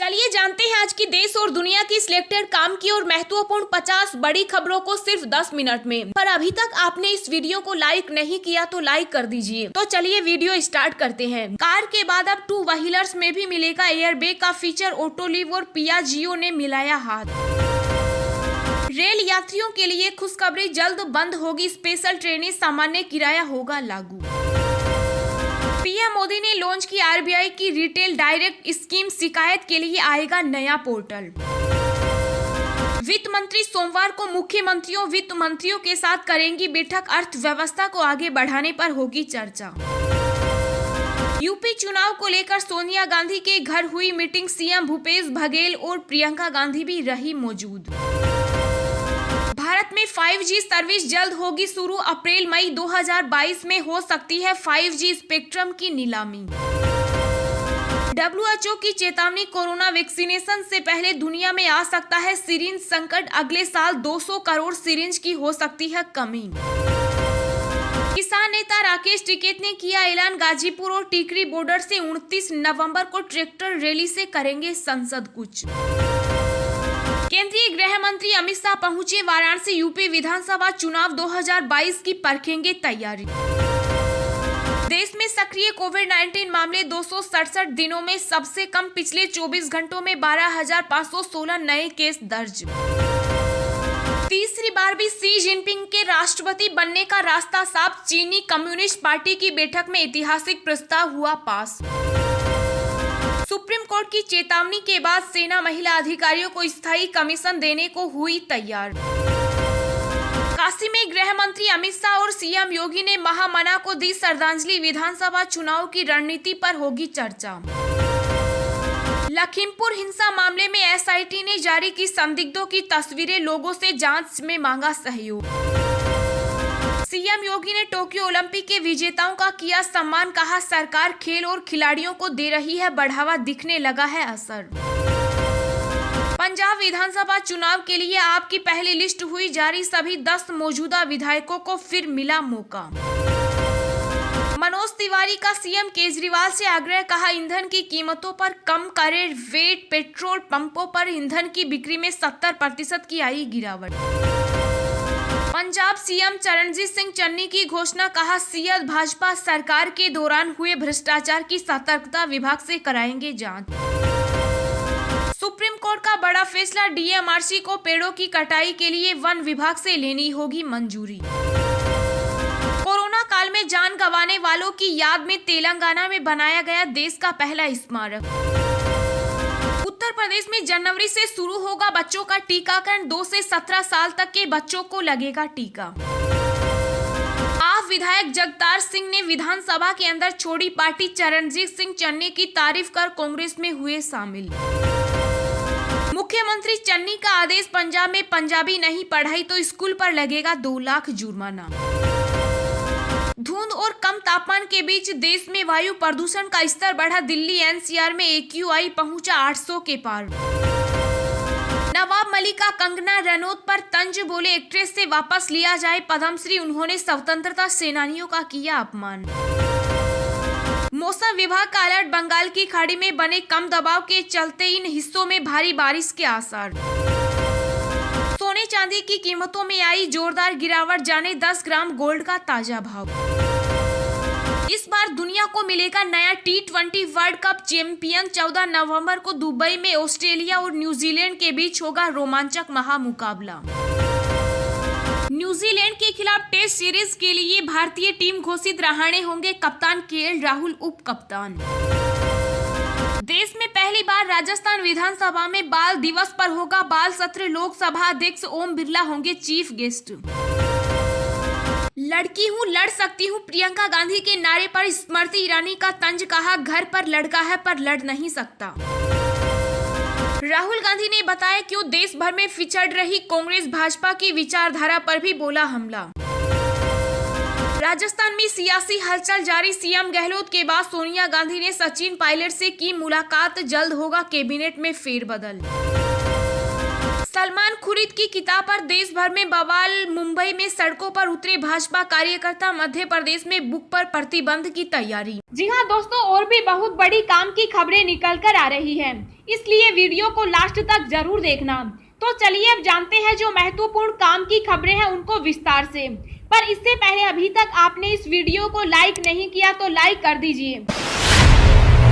चलिए जानते हैं आज की देश और दुनिया की सिलेक्टेड काम की और महत्वपूर्ण 50 बड़ी खबरों को सिर्फ 10 मिनट में। पर अभी तक आपने इस वीडियो को लाइक नहीं किया तो लाइक कर दीजिए। तो चलिए वीडियो स्टार्ट करते हैं। कार के बाद अब 2 व्हीलर्स में भी मिलेगा एयरबैग का फीचर। ऑटोलिव और पियाजियो ने मिलाया हाथ। रेल यात्रियों के लिए खुशखबरी, जल्द बंद होगी स्पेशल ट्रेनें, सामान्य किराया होगा लागू। पीएम मोदी ने लॉन्च की आरबीआई की रिटेल डायरेक्ट स्कीम, शिकायत के लिए आएगा नया पोर्टल। वित्त मंत्री सोमवार को मुख्यमंत्रियों वित्त मंत्रियों के साथ करेंगी बैठक, अर्थव्यवस्था को आगे बढ़ाने पर होगी चर्चा। यूपी चुनाव को लेकर सोनिया गांधी के घर हुई मीटिंग, सीएम भूपेश बघेल और प्रियंका गांधी भी रही मौजूद। भारत में 5G सर्विस जल्द होगी शुरू, अप्रैल मई 2022 में हो सकती है 5G स्पेक्ट्रम की नीलामी। WHO की चेतावनी, कोरोना वैक्सीनेशन से पहले दुनिया में आ सकता है सिरिंज संकट, अगले साल 200 करोड़ सिरिंज की हो सकती है कमी। किसान नेता राकेश टिकैत ने किया ऐलान, गाजीपुर और टिकरी बॉर्डर से 29 नवंबर को ट्रैक्टर रैली से करेंगे संसद कूच। केंद्रीय गृह मंत्री अमित शाह पहुंचे वाराणसी, यूपी विधानसभा चुनाव 2022 की परखेंगे तैयारी। देश में सक्रिय कोविड-19 मामले 267 दिनों में सबसे कम, पिछले 24 घंटों में 12,516 नए केस दर्ज। तीसरी बार भी शी जिनपिंग के राष्ट्रपति बनने का रास्ता साफ, चीनी कम्युनिस्ट पार्टी की बैठक में ऐतिहासिक प्रस्ताव हुआ पास। सुप्रीम कोर्ट की चेतावनी के बाद सेना महिला अधिकारियों को स्थायी कमीशन देने को हुई तैयार। काशी में गृह मंत्री अमित शाह और सीएम योगी ने महामना को दी श्रद्धांजलि, विधानसभा चुनाव की रणनीति पर होगी चर्चा। लखीमपुर हिंसा मामले में एसआईटी ने जारी की संदिग्धों की तस्वीरें, लोगों से जांच में मांगा सहयोग। सीएम योगी ने टोक्यो ओलंपिक के विजेताओं का किया सम्मान, कहा सरकार खेल और खिलाड़ियों को दे रही है बढ़ावा, दिखने लगा है असर। पंजाब विधानसभा चुनाव के लिए आपकी पहली लिस्ट हुई जारी, सभी 10 मौजूदा विधायकों को फिर मिला मौका। मनोज तिवारी का सीएम केजरीवाल से आग्रह, कहा ईंधन की कीमतों पर कम करे वेट, पेट्रोल पंपों पर ईंधन की बिक्री में 70% की आई गिरावट। पंजाब सीएम चरणजीत सिंह चन्नी की घोषणा, कहा सीएम भाजपा सरकार के दौरान हुए भ्रष्टाचार की सतर्कता विभाग से कराएंगे जांच। सुप्रीम कोर्ट का बड़ा फैसला, डीएमआरसी को पेड़ों की कटाई के लिए वन विभाग से लेनी होगी मंजूरी। कोरोना काल में जान गंवाने वालों की याद में तेलंगाना में बनाया गया देश का पहला स्मारक। उत्तर प्रदेश में जनवरी से शुरू होगा बच्चों का टीकाकरण, 2 से 17 साल तक के बच्चों को लगेगा टीका। आप विधायक जगतार सिंह ने विधानसभा के अंदर छोड़ी पार्टी, चरणजीत सिंह चन्नी की तारीफ कर कांग्रेस में हुए शामिल। मुख्यमंत्री चन्नी का आदेश, पंजाब में पंजाबी नहीं पढ़ाई तो स्कूल पर लगेगा 2 लाख जुर्माना। धुंध और कम तापमान के बीच देश में वायु प्रदूषण का स्तर बढ़ा, दिल्ली एनसीआर में AQI पहुंचा 800 के पार। नवाब मलिक का कंगना रनौत पर तंज, बोले एक्ट्रेस से वापस लिया जाए पद्मश्री, उन्होंने स्वतंत्रता सेनानियों का किया अपमान। मौसम विभाग का अलर्ट, बंगाल की खाड़ी में बने कम दबाव के चलते इन हिस्सों में भारी बारिश के आसार। सोने चांदी की कीमतों में आई जोरदार गिरावट, जाने 10 ग्राम गोल्ड का ताजा भाव। इस बार दुनिया को मिलेगा नया T20 वर्ल्ड कप चैंपियन, 14 नवंबर को दुबई में ऑस्ट्रेलिया और न्यूजीलैंड के बीच होगा रोमांचक महामुकाबला। न्यूजीलैंड के खिलाफ टेस्ट सीरीज के लिए भारतीय टीम घोषित, रहाणे होंगे कप्तान, KL राहुल उप कप्तान। देश में पहली बार राजस्थान विधानसभा में बाल दिवस पर होगा बाल सत्र, लोकसभा अध्यक्ष ओम बिरला होंगे चीफ गेस्ट। लड़की हूँ लड़ सकती हूँ, प्रियंका गांधी के नारे पर स्मृति ईरानी का तंज, कहा घर पर लड़का है पर लड़ नहीं सकता। राहुल गांधी ने बताया क्यों देश भर में पिछड़ रही कांग्रेस भाजपा की विचारधारा पर भी बोला हमला। राजस्थान में सियासी हलचल जारी, सीएम गहलोत के बाद सोनिया गांधी ने सचिन पायलट से की मुलाकात, जल्द होगा कैबिनेट में फेरबदल। सलमान खुर्शीद की किताब पर देश भर में बवाल, मुंबई में सड़कों पर उतरे भाजपा कार्यकर्ता, मध्य प्रदेश में बुक पर प्रतिबंध की तैयारी। जी हाँ दोस्तों, और भी बहुत बड़ी काम की खबरें निकल कर आ रही है, इसलिए वीडियो को लास्ट तक जरूर देखना। तो चलिए अब जानते हैं जो महत्वपूर्ण काम की खबरें हैं उनको विस्तार से। पर इससे पहले अभी तक आपने इस वीडियो को लाइक नहीं किया तो लाइक कर दीजिए।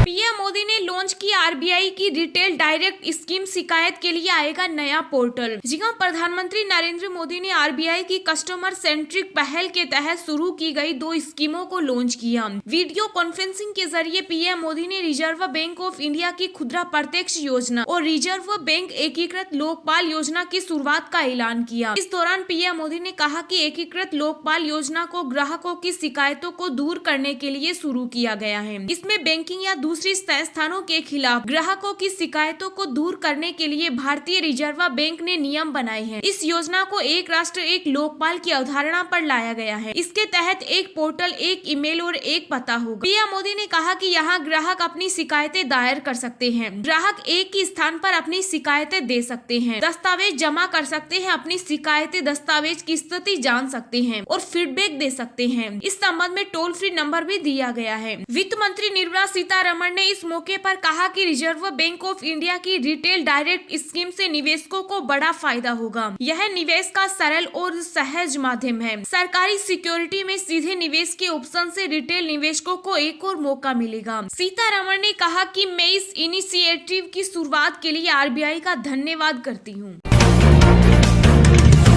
पीएम मोदी ने लॉन्च की आरबीआई की रिटेल डायरेक्ट स्कीम, शिकायत के लिए आएगा नया पोर्टल। जी हां, प्रधानमंत्री नरेंद्र मोदी ने आरबीआई की कस्टमर सेंट्रिक पहल के तहत शुरू की गई 2 स्कीमों को लॉन्च किया। वीडियो कॉन्फ्रेंसिंग के जरिए पीएम मोदी ने रिजर्व बैंक ऑफ इंडिया की खुदरा प्रत्यक्ष योजना और रिजर्व बैंक एकीकृत लोकपाल योजना की शुरुआत का ऐलान किया। इस दौरान पीएम मोदी ने कहा कि एकीकृत लोकपाल योजना को ग्राहकों की शिकायतों को दूर करने के लिए शुरू किया गया है। इसमें बैंकिंग या दूसरी संस्थानों के खिलाफ ग्राहकों की शिकायतों को दूर करने के लिए भारतीय रिजर्व बैंक ने नियम बनाए हैं। इस योजना को एक राष्ट्र एक लोकपाल की अवधारणा पर लाया गया है। इसके तहत एक पोर्टल, एक ईमेल और एक पता होगा। पीएम मोदी ने कहा कि यहाँ ग्राहक अपनी शिकायतें दायर कर सकते हैं। ग्राहक एक ही स्थान पर अपनी शिकायतें दे सकते हैं, दस्तावेज जमा कर सकते हैं, अपनी शिकायतें दस्तावेज की स्थिति जान सकते हैं और फीडबैक दे सकते हैं। इस संबंध में टोल फ्री नंबर भी दिया गया है। वित्त मंत्री निर्मला सीतारमण ने इस मौके पर कहा कि रिजर्व बैंक ऑफ इंडिया की रिटेल डायरेक्ट स्कीम से निवेशकों को बड़ा फायदा होगा। यह निवेश का सरल और सहज माध्यम है। सरकारी सिक्योरिटी में सीधे निवेश के ऑप्शन से रिटेल निवेशकों को एक और मौका मिलेगा। सीतारमण ने कहा कि मैं इस इनिशिएटिव की शुरुआत के लिए आरबीआई का धन्यवाद करती हूँ।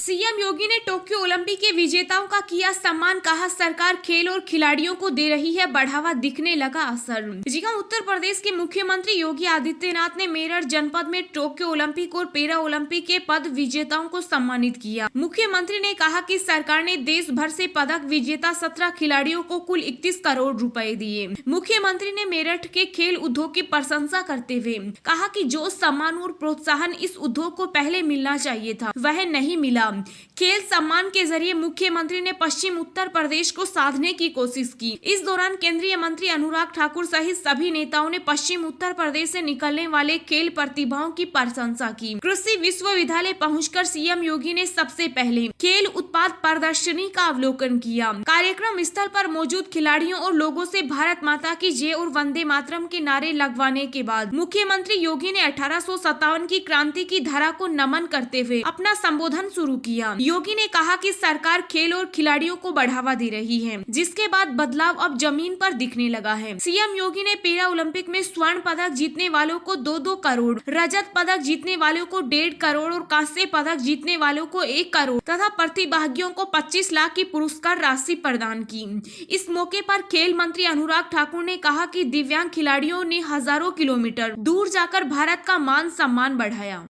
सीएम योगी ने टोक्यो ओलंपिक के विजेताओं का किया सम्मान, कहा सरकार खेल और खिलाड़ियों को दे रही है बढ़ावा, दिखने लगा असर। जी हां, उत्तर प्रदेश के मुख्यमंत्री योगी आदित्यनाथ ने मेरठ जनपद में टोक्यो ओलंपिक और पैरा ओलंपिक के पद विजेताओं को सम्मानित किया। मुख्यमंत्री ने कहा कि सरकार ने देश भर से पदक विजेता 17 खिलाड़ियों को कुल 31 करोड़ रुपए दिए। मुख्यमंत्री ने मेरठ के खेल उद्योग की प्रशंसा करते हुए कहा कि जो सम्मान और प्रोत्साहन इस उद्योग को पहले मिलना चाहिए था वह नहीं मिला। खेल सम्मान के जरिए मुख्यमंत्री ने पश्चिम उत्तर प्रदेश को साधने की कोशिश की। इस दौरान केंद्रीय मंत्री अनुराग ठाकुर सहित सभी नेताओं ने पश्चिम उत्तर प्रदेश से निकलने वाले खेल प्रतिभाओं की प्रशंसा की। कृषि विश्वविद्यालय पहुंचकर सीएम योगी ने सबसे पहले खेल उत्पाद प्रदर्शनी का अवलोकन किया। कार्यक्रम स्थल पर मौजूद खिलाड़ियों और लोगों से भारत माता की जय और वंदे मातरम के नारे लगवाने के बाद मुख्यमंत्री योगी ने 1857 की क्रांति की धारा को नमन करते हुए अपना संबोधन शुरू किया। योगी ने कहा कि सरकार खेल और खिलाड़ियों को बढ़ावा दे रही है, जिसके बाद बदलाव अब जमीन पर दिखने लगा है। सीएम योगी ने पैरा ओलंपिक में स्वर्ण पदक जीतने वालों को 2-2 करोड़, रजत पदक जीतने वालों को 1.5 करोड़ और कांस्य पदक जीतने वालों को 1 करोड़ तथा प्रतिभागियों को 25 लाख की पुरस्कार राशि प्रदान की। इस मौके पर खेल मंत्री अनुराग ठाकुर ने कहा कि दिव्यांग खिलाड़ियों ने हजारों किलोमीटर दूर जाकर भारत का मान सम्मान बढ़ाया।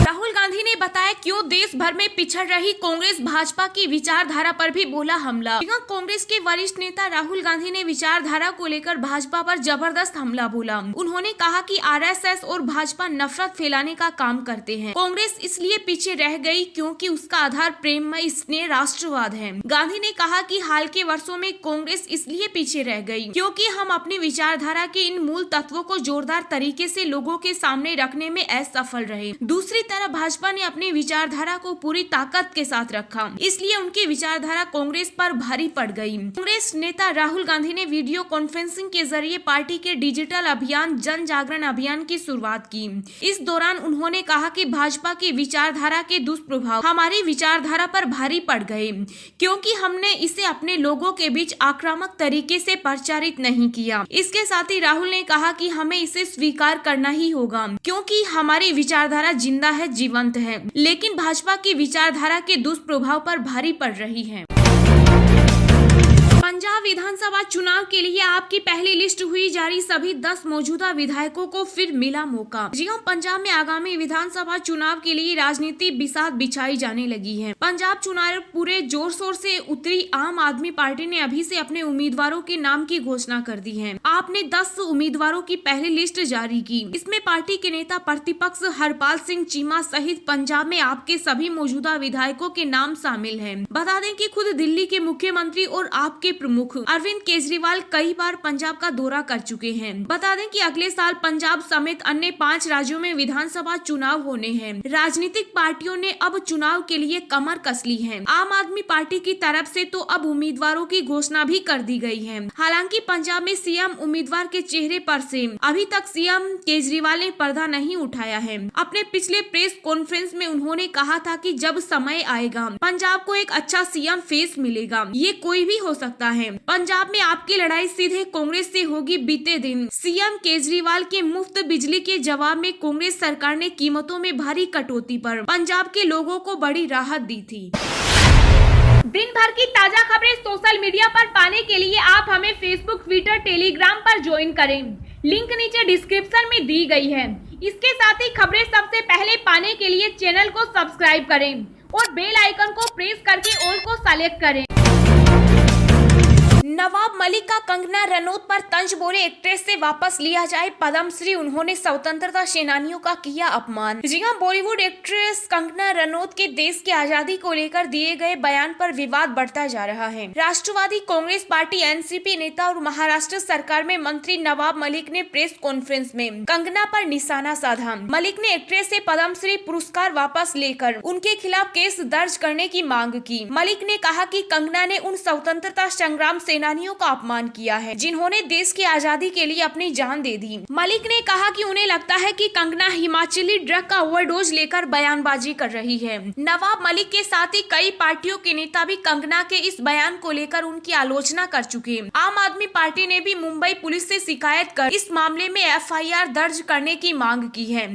राहुल गांधी ने बताया क्यों देश भर में पिछड़ रही कांग्रेस, भाजपा की विचारधारा पर भी बोला हमला। कांग्रेस के वरिष्ठ नेता राहुल गांधी ने विचारधारा को लेकर भाजपा पर जबरदस्त हमला बोला। उन्होंने कहा कि आरएसएस और भाजपा नफरत फैलाने का काम करते हैं। कांग्रेस इसलिए पीछे रह गई क्योंकि उसका आधार प्रेममय स्नेह राष्ट्रवाद है। गांधी ने कहा कि हाल के वर्षों में कांग्रेस इसलिए पीछे रह गई क्योंकि हम अपनी विचारधारा के इन मूल तत्वों को जोरदार तरीके से लोगों के सामने रखने में असफल रहे। दूसरी तरफ भाजपा ने अपनी विचारधारा को पूरी ताकत के साथ रखा, इसलिए उनकी विचारधारा कांग्रेस पर भारी पड़ गई। कांग्रेस नेता राहुल गांधी ने वीडियो कॉन्फ्रेंसिंग के जरिए पार्टी के डिजिटल अभियान जन जागरण अभियान की शुरुआत की। इस दौरान उन्होंने कहा कि भाजपा की विचारधारा के दुष्प्रभाव हमारी विचारधारा पर भारी पड़ गए क्योंकि हमने इसे अपने लोगों के बीच आक्रामक तरीके से प्रचारित नहीं किया। इसके साथ ही राहुल ने कहा कि हमें इसे स्वीकार करना ही होगा क्योंकि हमारी विचारधारा जिंदा है, जीवंत है, लेकिन भाजपा की विचारधारा के दुष्प्रभाव पर भारी पड़ रही है। पंजाब विधानसभा चुनाव के लिए आपकी पहली लिस्ट हुई जारी, सभी 10 मौजूदा विधायकों को फिर मिला मौका। जी हां, पंजाब में आगामी विधानसभा चुनाव के लिए राजनीति बिसात बिछाई जाने लगी है। पंजाब चुनाव पूरे जोर शोर से उतरी। आम आदमी पार्टी ने अभी से अपने उम्मीदवारों के नाम की घोषणा कर दी है। आपने 10 उम्मीदवारों की पहली लिस्ट जारी की। इसमें पार्टी के नेता प्रतिपक्ष हरपाल सिंह चीमा सहित पंजाब में आपके सभी मौजूदा विधायकों के नाम शामिल है। बता दें कि खुद दिल्ली के मुख्यमंत्री और आपके प्रमुख अरविंद केजरीवाल कई बार पंजाब का दौरा कर चुके हैं। बता दें कि अगले साल पंजाब समेत अन्य 5 राज्यों में विधानसभा चुनाव होने हैं। राजनीतिक पार्टियों ने अब चुनाव के लिए कमर कस ली है। आम आदमी पार्टी की तरफ से तो अब उम्मीदवारों की घोषणा भी कर दी गई है। हालांकि पंजाब में सीएम उम्मीदवार के चेहरे पर से अभी तक सीएम केजरीवाल ने पर्दा नहीं उठाया है। अपने पिछले प्रेस कॉन्फ्रेंस में उन्होंने कहा था कि जब समय आएगा पंजाब को एक अच्छा सीएम फेस मिलेगा, ये कोई भी हो सकता है। पंजाब में आपकी लड़ाई सीधे कांग्रेस से होगी। बीते दिन सीएम केजरीवाल के मुफ्त बिजली के जवाब में कांग्रेस सरकार ने कीमतों में भारी कटौती पर पंजाब के लोगों को बड़ी राहत दी थी। दिन भर की ताजा खबरें सोशल मीडिया पर पाने के लिए आप हमें फेसबुक, ट्विटर, टेलीग्राम पर ज्वाइन करें। लिंक नीचे डिस्क्रिप्शन में दी गई है। इसके साथ ही खबरें सबसे पहले पाने के लिए चैनल को सब्सक्राइब करें और बेल आइकन को प्रेस करके ऑल को सेलेक्ट करें। नवाब मलिक का कंगना रनौत पर तंज बोले एक्ट्रेस से वापस लिया जाए पद्मश्री, उन्होंने स्वतंत्रता सेनानियों का किया अपमान। जी हां, बॉलीवुड एक्ट्रेस कंगना रनौत के देश की आजादी को लेकर दिए गए बयान पर विवाद बढ़ता जा रहा है। राष्ट्रवादी कांग्रेस पार्टी एनसीपी नेता और महाराष्ट्र सरकार में मंत्री नवाब मलिक ने प्रेस कॉन्फ्रेंस में कंगना पर निशाना साधा। मलिक ने एक्ट्रेस से पद्मश्री पुरस्कार वापस लेकर उनके खिलाफ केस दर्ज करने की मांग की। मलिक ने कहा कि कंगना ने उन स्वतंत्रता संग्राम सेनानियों का अपमान किया है जिन्होंने देश की आजादी के लिए अपनी जान दे दी। मलिक ने कहा कि उन्हें लगता है कि कंगना हिमाचली ड्रग का ओवरडोज लेकर बयानबाजी कर रही है। नवाब मलिक के साथ ही कई पार्टियों के नेता भी कंगना के इस बयान को लेकर उनकी आलोचना कर चुके हैं। आम आदमी पार्टी ने भी मुंबई पुलिस से शिकायत कर इस मामले में एफआईआर दर्ज करने की मांग की है।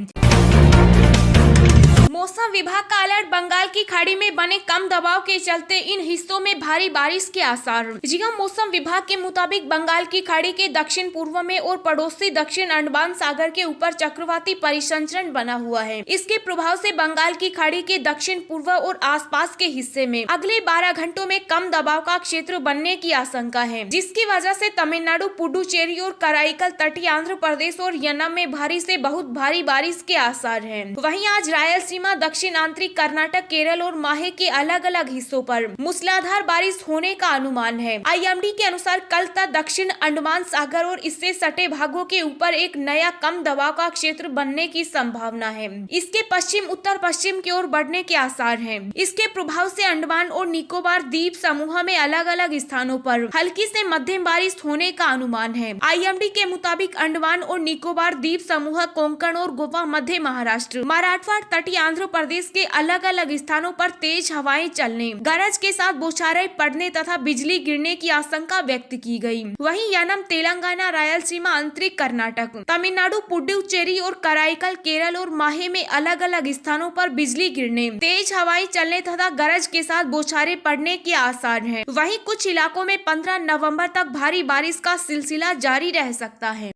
मौसम विभाग का अलर्ट, बंगाल की खाड़ी में बने कम दबाव के चलते इन हिस्सों में भारी बारिश के आसार। जी हां, मौसम विभाग के मुताबिक बंगाल की खाड़ी के दक्षिण पूर्व में और पड़ोसी दक्षिण अंडमान सागर के ऊपर चक्रवाती परिसंचरण बना हुआ है। इसके प्रभाव से बंगाल की खाड़ी के दक्षिण पूर्व और आसपास के हिस्से में अगले 12 घंटों में कम दबाव का क्षेत्र बनने की आशंका है, जिसकी वजह से तमिलनाडु, पुडुचेरी और कराईकल, तटीय आंध्र प्रदेश और यनम में भारी से बहुत भारी बारिश के आसार है। वहीं आज रायलसीमा, दक्षिण आंतरिक कर्नाटक, केरल और माहे के अलग अलग हिस्सों पर मूसलाधार बारिश होने का अनुमान है। आईएमडी के अनुसार कल तक दक्षिण अंडमान सागर और इससे सटे भागों के ऊपर एक नया कम दबाव का क्षेत्र बनने की संभावना है। इसके पश्चिम उत्तर पश्चिम की ओर बढ़ने के आसार हैं। इसके प्रभाव से अंडमान और निकोबार द्वीप समूह में अलग अलग स्थानों पर हल्की से मध्यम बारिश होने का अनुमान है। आईएमडी के मुताबिक अंडमान और निकोबार द्वीप समूह, कोंकण और गोवा, मध्य महाराष्ट्र, मराठवाड़ा, तटीय आंध्र प्रदेश के अलग अलग स्थानों पर तेज हवाएं चलने, गरज के साथ बौछारें पड़ने तथा बिजली गिरने की आशंका व्यक्त की गई। वहीं यनम, तेलंगाना, रायलसीमा, आंतरिक कर्नाटक, तमिलनाडु, पुडुचेरी और कराईकल, केरल और माहे में अलग अलग स्थानों पर बिजली गिरने, तेज हवाएं चलने तथा गरज के साथ बौछारें पड़ने के आसार हैं। वहीं कुछ इलाकों में 15 नवंबर तक भारी बारिश का सिलसिला जारी रह सकता है।